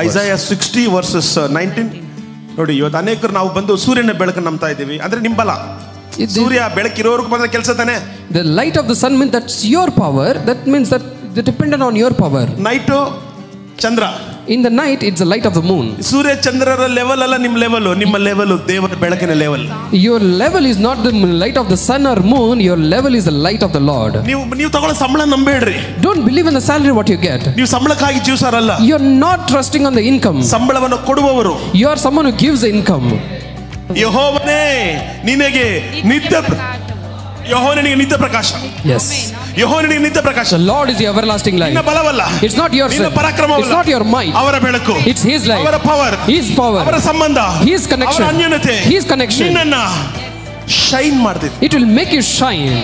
Isaiah 60 verses 19. ನೋಡಿ, ಇವತ್ತು ಅನೇಕರು ನಾವು ಬಂದು ಸೂರ್ಯನ ಬೆಳಕನ್ನು ನಂಬ್ತಾ ಇದ್ದೀವಿ. ಅಂದ್ರೆ ನಿಂಬಲ. ಸೂರ್ಯ ಬೆಳಕಿರೋರ್ಗೂ ಮಾತ್ರ ಕೆಲಸ ತಾನೆ. The light of the sun means that's your power. That means that they dependent on your power. Night ಚಂದ್ರ. In the night it's the light of the moon. ಸೂರ್ಯ ಚಂದ್ರರ ಲೆವೆಲ್ ಅಲ್ಲ ನಿಮ್ಮ ಲೆವೆಲ್. ನಿಮ್ಮ ಲೆವೆಲ್ ದೇವರ ಬೆಳಕಿನ level. Your level is not the light of the sun or moon. Your level is the light of the Lord. ನೀವು ತಗೊಳ್ಳೋ ಸಂಬಳ ನಂಬೇಡ್ರಿ. Don't believe in the salary what you get. ನೀವು ಸಂಬಳಕ್ಕಾಗಿ ಜೀವಿಸೋರಲ್ಲ. You are not trusting on the income. ಸಂಬಳವನ್ನು ಕೊಡುವವರು. You are someone who gives the income. ಯೆಹೋವನೇ ನಿನಗೆ ನಿತ್ಯ ಪ್ರಕಾಶ. Yes. ಯೆಹೋವನಿಗೆ ನಿತ್ಯ ಪ್ರಕಾಶ. The Lord is the everlasting light. ನಿನ್ನ ಬಲವಲ್ಲ. It's not your strength. It's not your might. ಅವರ ಬೆಳಕು. It's His light. ಅವರ ಪವರ್. His power. ಅವರ ಸಂಬಂಧ. His connection. ಅವರ ಅನ್ಯೋನ್ಯತೆ. His connection. ನಿನ್ನನ್ನು ಶೈನ್ ಮಾಡ್ತದೆ. It will make you shine.